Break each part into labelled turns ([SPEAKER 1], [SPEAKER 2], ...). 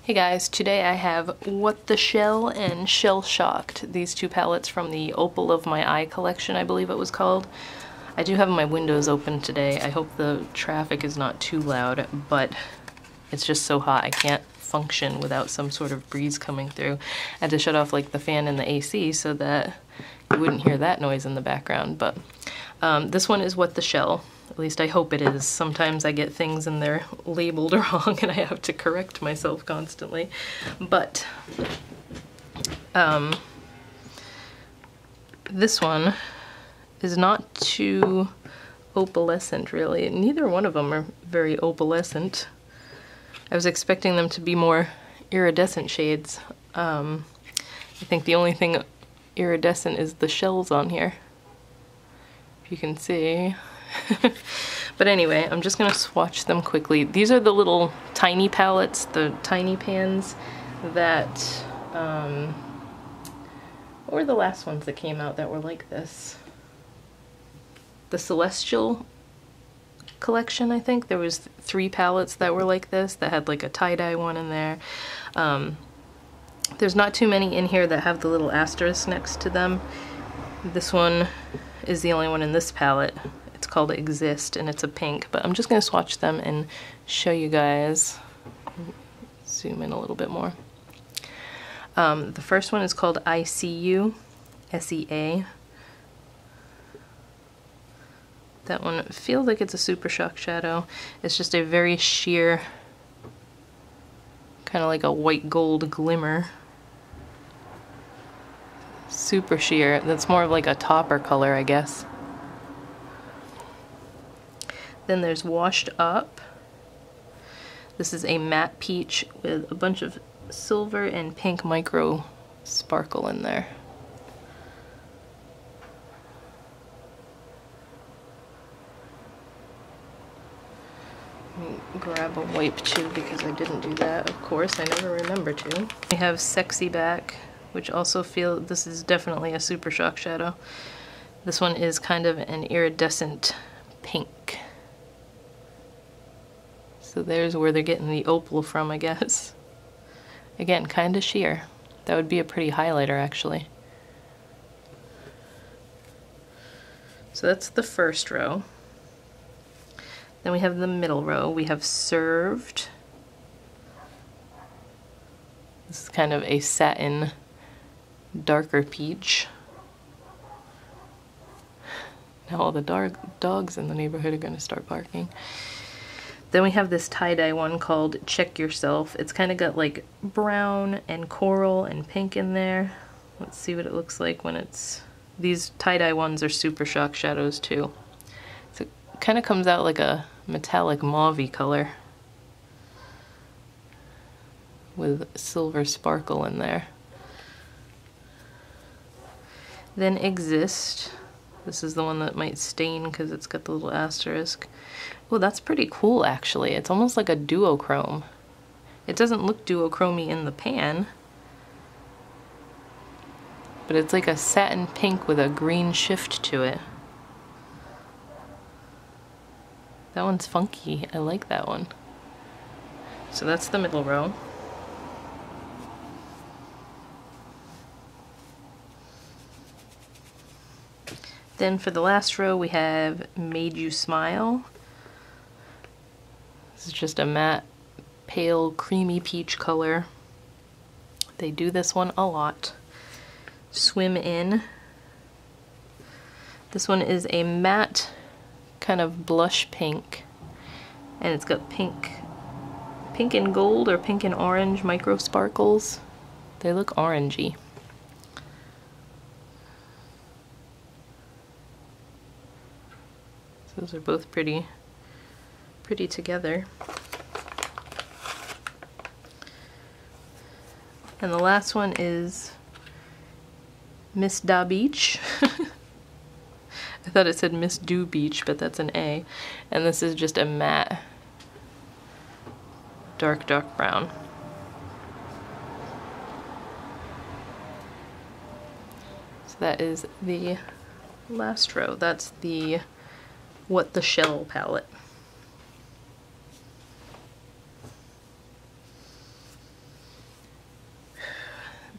[SPEAKER 1] Hey guys, today I have What the Shell and Shell Shocked, these two palettes from the Opal of My Eye collection, I believe it was called. I do have my windows open today. I hope the traffic is not too loud, but it's just so hot I can't function without some sort of breeze coming through. I had to shut off like the fan and the AC so that you wouldn't hear that noise in the background, but this one is What the Shell. At least I hope it is. Sometimes I get things and they're labeled wrong and I have to correct myself constantly. But this one is not too opalescent really. Neither one of them are very opalescent. I was expecting them to be more iridescent shades. I think the only thing iridescent is the shells on here. If you can see. But anyway, I'm just gonna swatch them quickly. These are the little tiny palettes, the tiny pans that, what were the last ones that came out that were like this? The Celestial collection, I think. There was 3 palettes that were like this, that had like a tie-dye one in there. There's not too many in here that have the little asterisk next to them. This one is the only one in this palette. It's called Exist and it's a pink, but I'm just going to swatch them and show you guys. Zoom in a little bit more. The first one is called I See You, S-E-A. That one feels like it's a Super Shock shadow. It's just a very sheer, kind of like a white gold glimmer. Super sheer. That's more of like a topper color, I guess. Then there's Washed Up. This is a matte peach with a bunch of silver and pink micro sparkle in there. Let me grab a wipe too because I didn't do that. Of course, I never remember to. We have Sexy Back, which also feel this is definitely a Super Shock shadow. This one is kind of an iridescent pink. So there's where they're getting the opal from, I guess. Again, kind of sheer. That would be a pretty highlighter, actually. So that's the first row. Then we have the middle row. We have Served. This is kind of a satin, darker peach. Now all the dogs in the neighborhood are going to start barking. Then we have this tie-dye one called Check Yourself. It's kind of got like brown and coral and pink in there. Let's see what it looks like when it's... These tie-dye ones are Super Shock shadows too. So it kind of comes out like a metallic mauve-y color with silver sparkle in there. Then Exist. This is the one that might stain because it's got the little asterisk. Oh, that's pretty cool actually. It's almost like a duochrome. It doesn't look duochromy in the pan, but it's like a satin pink with a green shift to it. That one's funky. I like that one. So that's the middle row. Then for the last row we have Made You Smile. This is just a matte, pale, creamy peach color. They do this one a lot. Swim In. This one is a matte, kind of blush pink. And it's got pink and gold or pink and orange micro sparkles. They look orangey. Those are both pretty together. And the last one is Miss Da Beach. I thought it said Miss Do Beach, but that's an A. And this is just a matte, dark brown. So that is the last row. That's the What the Shell palette.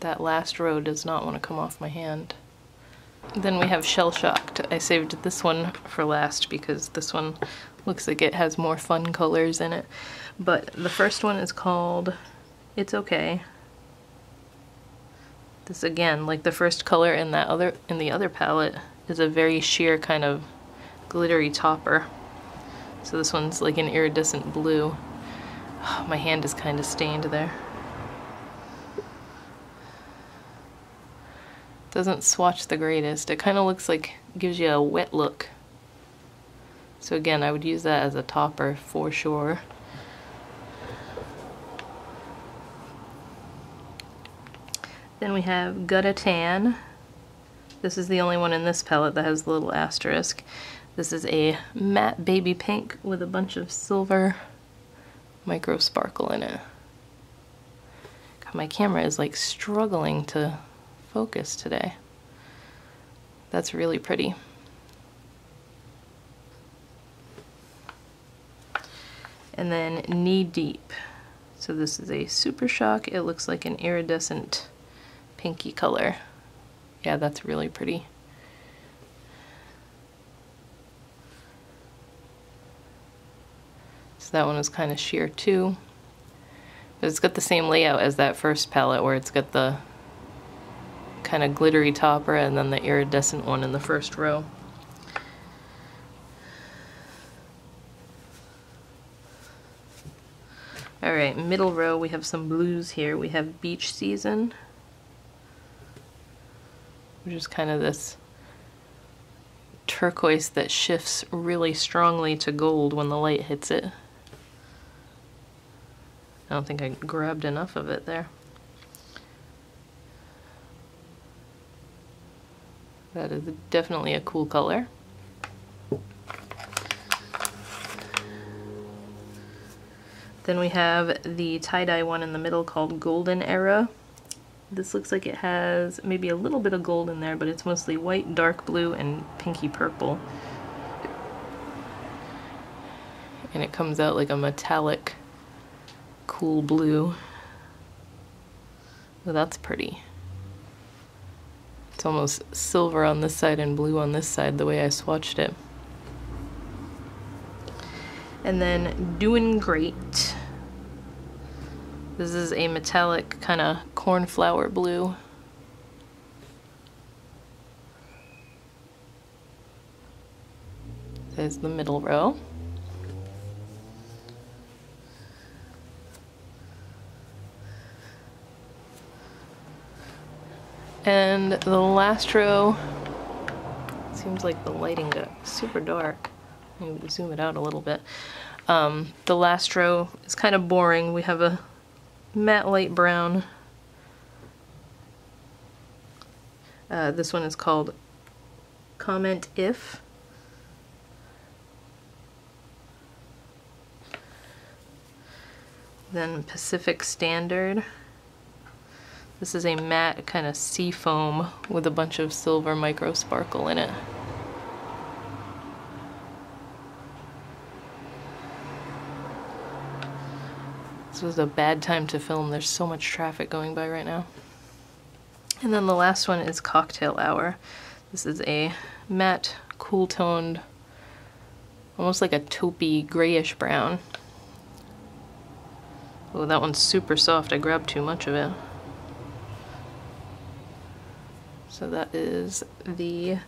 [SPEAKER 1] that last row does not want to come off my hand. Then we have Shell Shocked. I saved this one for last because this one looks like it has more fun colors in it. But the first one is called It's Okay. This again, like the first color in the other palette, is a very sheer kind of glittery topper. So this one's like an iridescent blue. Oh, my hand is kind of stained there. Doesn't swatch the greatest. It kind of looks like, gives you a wet look. So again, I would use that as a topper for sure. Then we have Guttatan. This is the only one in this palette that has the little asterisk. This is a matte baby pink with a bunch of silver micro sparkle in it. God, my camera is like struggling to focus today. That's really pretty. And then Knee Deep. So this is a Super Shock. It looks like an iridescent pinky color. Yeah, that's really pretty. So that one is kind of sheer too. But it's got the same layout as that first palette where it's got the kind of glittery topper and then the iridescent one in the first row. Alright, middle row we have some blues here. We have Beach Season, which is kind of this turquoise that shifts really strongly to gold when the light hits it. I don't think I grabbed enough of it there. That is definitely a cool color. Then we have the tie-dye one in the middle called Golden Era. This looks like it has maybe a little bit of gold in there, but it's mostly white, dark blue, and pinky purple. And it comes out like a metallic, cool blue. Oh, that's pretty. It's almost silver on this side and blue on this side, the way I swatched it. And then Doing Great. This is a metallic kind of cornflower blue. There's the middle row. And the last row, seems like the lighting got super dark. Maybe we'll zoom it out a little bit. The last row is kind of boring. We have a matte light brown. This one is called Comment If. Then Pacific Standard. This is a matte kind of sea foam with a bunch of silver micro sparkle in it. This was a bad time to film. There's so much traffic going by right now. And then the last one is Cocktail Hour. This is a matte, cool-toned, almost like a taupey grayish brown. Oh, that one's super soft. I grabbed too much of it. So that is the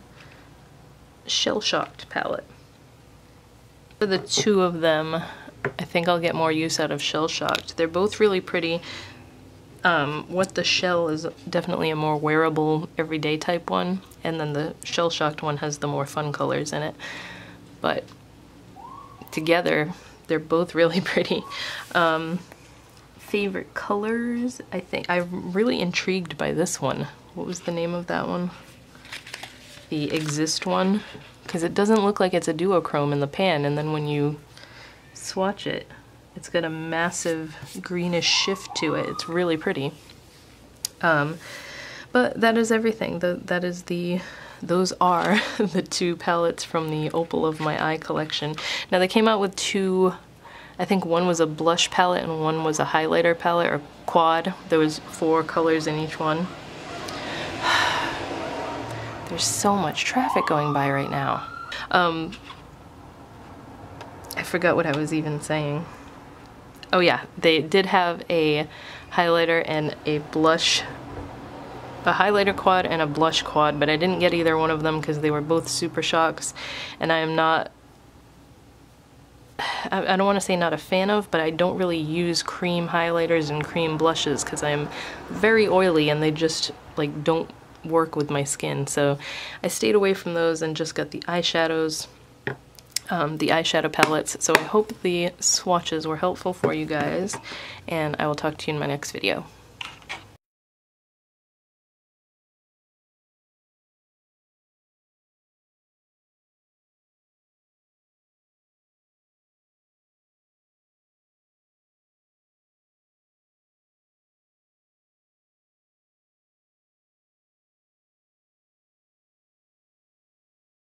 [SPEAKER 1] Shell Shocked palette. For the two of them, I think I'll get more use out of Shell Shocked. They're both really pretty. What the Shell is definitely a more wearable, everyday type one, and then the Shell Shocked one has the more fun colors in it. But together, they're both really pretty. Favorite colors? I think I'm really intrigued by this one. What was the name of that one? The Exist one? Because it doesn't look like it's a duochrome in the pan, and then when you swatch it, it's got a massive greenish shift to it. It's really pretty. But that is everything. Those are the two palettes from the Opal of My Eye collection. Now they came out with two, I think one was a blush palette and one was a highlighter palette, or quad. There was 4 colors in each one. There's so much traffic going by right now. I forgot what I was even saying. Oh yeah, they did have a highlighter and a blush, a highlighter quad and a blush quad, but I didn't get either one of them because they were both Super Shocks, and I am not, I don't want to say not a fan of, but I don't really use cream highlighters and cream blushes because I'm very oily and they just like don't work with my skin. So I stayed away from those and just got the eyeshadows, the eyeshadow palettes. So I hope the swatches were helpful for you guys, and I will talk to you in my next video.